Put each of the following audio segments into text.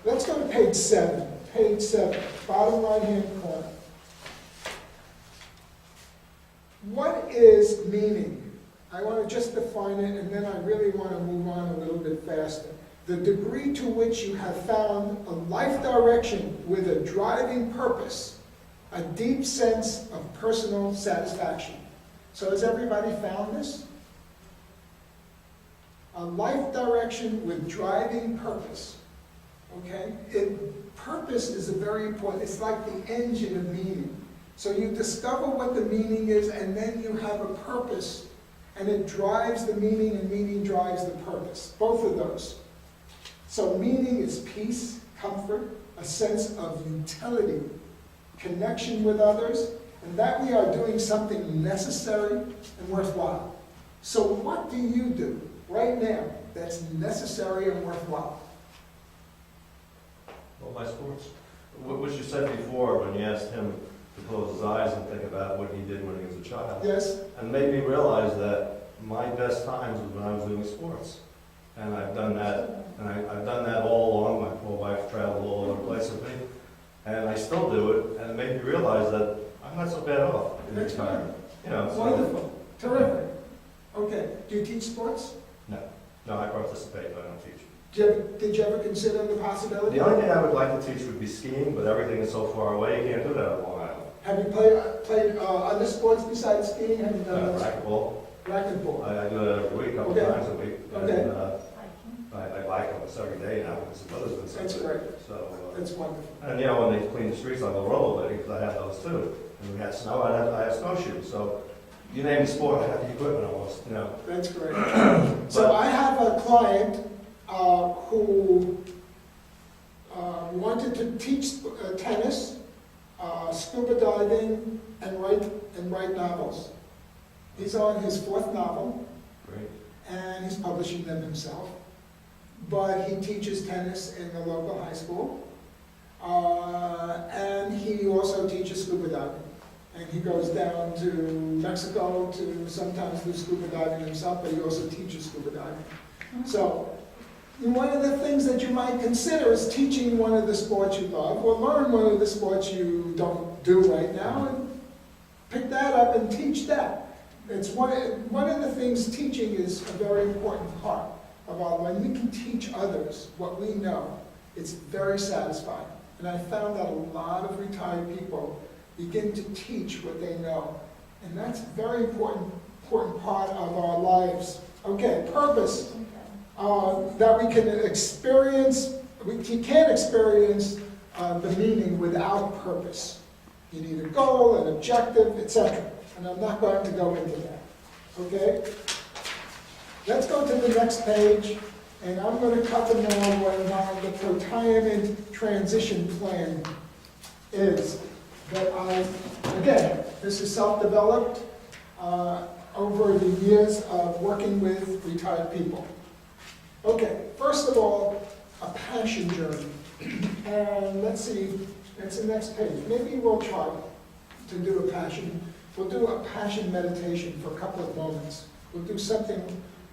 let's go to page 7. Page 7, bottom right-hand corner. What is meaning? I want to just define it, and then I really want to move on a little bit faster. The degree to which you have found a life direction with a driving purpose, a deep sense of personal satisfaction. So has everybody found this? A life direction with driving purpose. Okay? Purpose is a very important, it's like the engine of meaning. So you discover what the meaning is, and then you have a purpose, and it drives the meaning, and meaning drives the purpose. Both of those. So meaning is peace, comfort, a sense of utility, connection with others, and that we are doing something necessary and worthwhile. So what do you do right now that's necessary and worthwhile? Well, my sports. What you said before when you asked him to close his eyes and think about what he did when he was a child. Yes? And made me realize that my best times was when I was doing sports. And I've done that, and I've done that all along. My poor wife traveled all over the place with me. And I still do it, and it made me realize that I'm not so bad off in retirement. You know, so Wonderful. Terrific. Okay. Do you teach sports? No, I participate, but I don't teach. Did you ever consider the possibility? The only thing I would like to teach would be skiing, but everything is so far away, you can't do that on Long Island. Have you played other sports besides skiing? Have you done Racquetball. racquetball? I do it every week, a couple Okay. times a week. Okay. And, I bike almost every day now because the weather's been so That's good. great. So, That's wonderful. and you know, when they clean the streets, I go rollerblading because I have those too. And we had snow, I have snowshoes. So you name the sport, I have the equipment almost, you know. That's great. So I have a client who wanted to teach tennis, scuba diving, and write novels. He's on his 4th novel, Great. and he's publishing them himself. But he teaches tennis in the local high school, and he also teaches scuba diving. And he goes down to Mexico to sometimes do scuba diving himself, but he also teaches scuba diving. So one of the things that you might consider is teaching one of the sports you love, or learn one of the sports you don't do right now, and pick that up and teach that. It's one of the things, teaching is a very important part of our life. When we can teach others what we know, it's very satisfying. And I found that a lot of retired people begin to teach what they know. And that's a very important part of our lives. Okay, purpose. That we can experience, you can't experience the meaning without purpose. You need a goal, an objective, etc. And I'm not going to go into that. Okay? Let's go to the next page, and I'm going to cover now what the Protirement transition plan is. That again, this is self-developed over the years of working with retired people. Okay, first of all, a passion journey. And let's see, that's the next page. Maybe we'll try to do a passion. We'll do a passion meditation for a couple of moments. We'll do something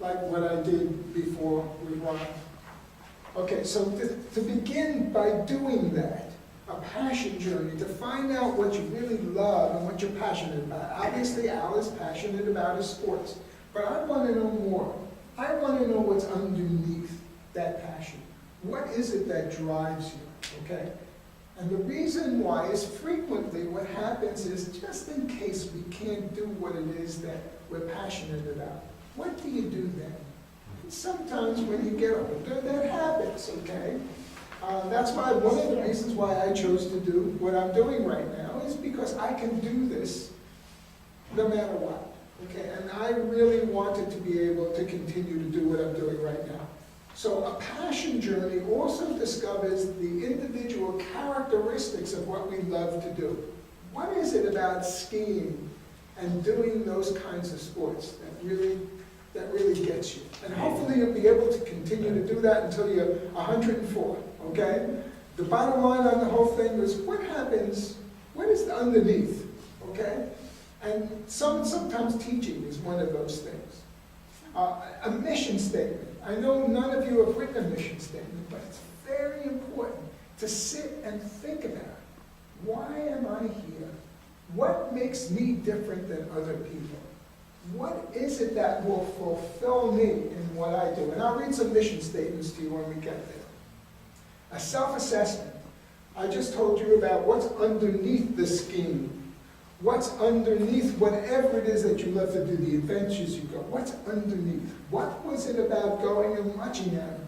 like what I did before we run. Okay, so to begin by doing that, a passion journey, to find out what you really love and what you're passionate about. Obviously, Al is passionate about his sports, but I want to know more. I want to know what's underneath that passion. What is it that drives you, okay? And the reason why is frequently what happens is, just in case we can't do what it is that we're passionate about, what do you do then? And sometimes when you get older, that happens, okay? That's why one of the reasons why I chose to do what I'm doing right now is because I can do this no matter what, okay? And I really wanted to be able to continue to do what I'm doing right now. So a passion journey also discovers the individual characteristics of what we love to do. What is it about skiing and doing those kinds of sports that really gets you? And hopefully you'll be able to continue to do that until you're 104, okay? The bottom line on the whole thing is what happens, what is underneath, okay? And sometimes teaching is one of those things. A mission statement. I know none of you have written a mission statement, but it's very important to sit and think about, why am I here? What makes me different than other people? What is it that will fulfill me in what I do? And I'll read some mission statements to you when we get there. A self-assessment. I just told you about what's underneath the scheme. What's underneath whatever it is that you love to do, the adventures you go. What's underneath? What was it about going and watching animals?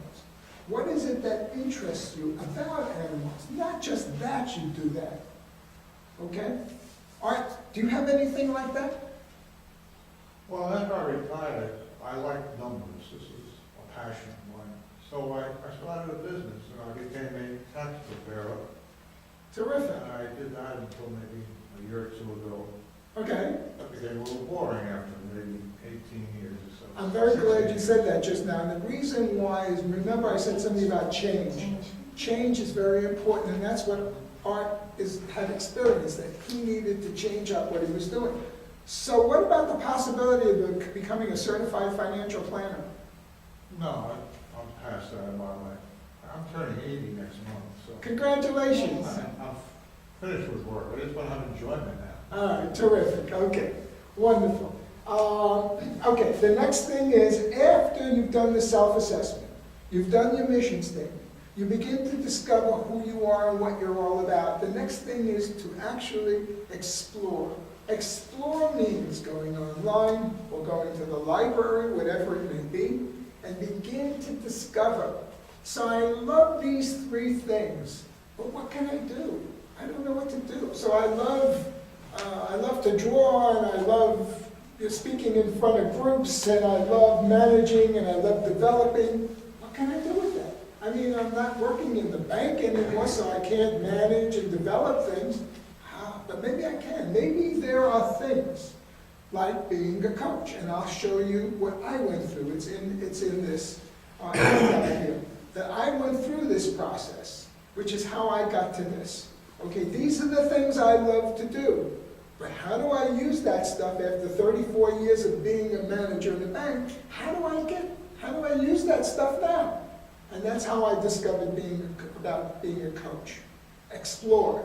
What is it that interests you about animals? Not just that you do that. Okay? All right, do you have anything like that? Well, after I retired, I like numbers. This is a passion of mine. So I started a business and I became a tax preparer. Terrific. And I did that until maybe a year or two ago. Okay. That became a little boring after maybe 18 years or so. I'm very glad you said that just now. And the reason why is, remember I said something about change. Change is very important, and that's what Art had experienced, that he needed to change up what he was doing. So what about the possibility of becoming a certified financial planner? No, I'm past that in my life. I'm turning 80 next month, so. Congratulations. I'm finished with work. I just want to have enjoyment now. All right, terrific. Okay, wonderful. Okay, the next thing is, after you've done the self-assessment, you've done your mission statement, you begin to discover who you are and what you're all about. The next thing is to actually explore. Explore means going online or going to the library, whatever it may be, and begin to discover. So I love these three things, but what can I do? I don't know what to do. So I love to draw, and I love speaking in front of groups, and I love managing, and I love developing. What can I do with that? I mean, I'm not working in the bank anymore, so I can't manage and develop things. But maybe I can. Maybe there are things like being a coach, and I'll show you what I went through. It's in this handout here, that I went through this process, which is how I got to this. Okay, these are the things I love to do. But how do I use that stuff after 34 years of being a manager in the bank? How do I use that stuff now? And that's how I discovered about being a coach. Explore,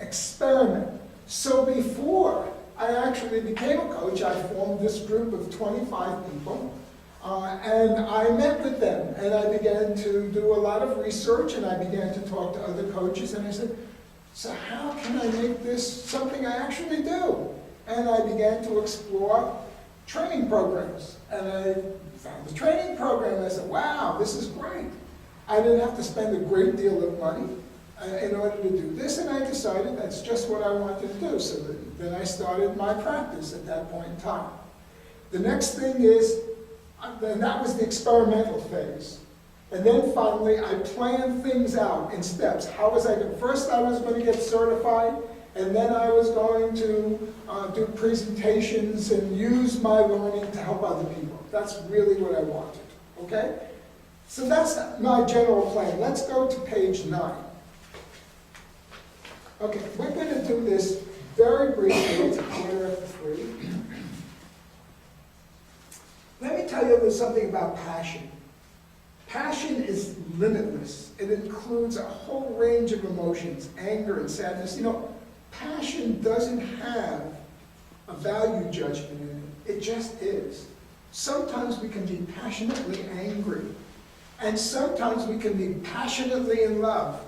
experiment. So before I actually became a coach, I formed this group of 25 people, and I met with them, and I began to do a lot of research, and I began to talk to other coaches, and I said, so how can I make this something I actually do? And I began to explore training programs, and I found the training program, and I said, wow, this is great. I didn't have to spend a great deal of money in order to do this, and I decided that's just what I wanted to do. So then I started my practice at that point in time. The next thing is, and that was the experimental phase. And then finally, I planned things out in steps. First I was going to get certified, and then I was going to do presentations and use my learning to help other people. That's really what I wanted, okay? So that's my general plan. Let's go to page 9. Okay, we're going to do this very briefly. It's 2:45. Let me tell you something about passion. Passion is limitless. It includes a whole range of emotions, anger and sadness. You know, passion doesn't have a value judgment in it. It just is. Sometimes we can be passionately angry, and sometimes we can be passionately in love.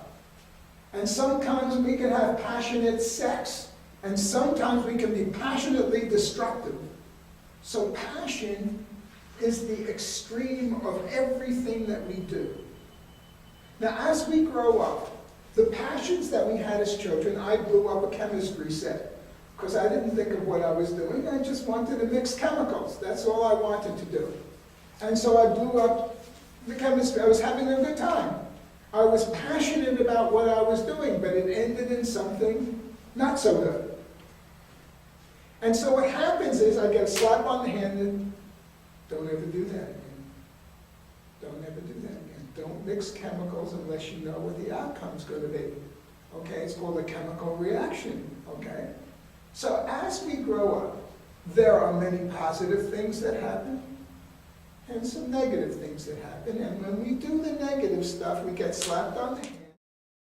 And sometimes we can have passionate sex, and sometimes we can be passionately destructive. So passion is the extreme of everything that we do. Now, as we grow up, the passions that we had as children, I blew up a chemistry set because I didn't think of what I was doing. I just wanted to mix chemicals. That's all I wanted to do. And so I blew up the chemistry. I was having a good time. I was passionate about what I was doing, but it ended in something not so good. And so what happens is I get a slap on the hand and don't ever do that again. Don't ever do that again. Don't mix chemicals unless you know what the outcome's going to be. Okay, it's called a chemical reaction. Okay? So as we grow up, there are many positive things that happen and some negative things that happen. And when we do the negative stuff, we get slapped on the hand.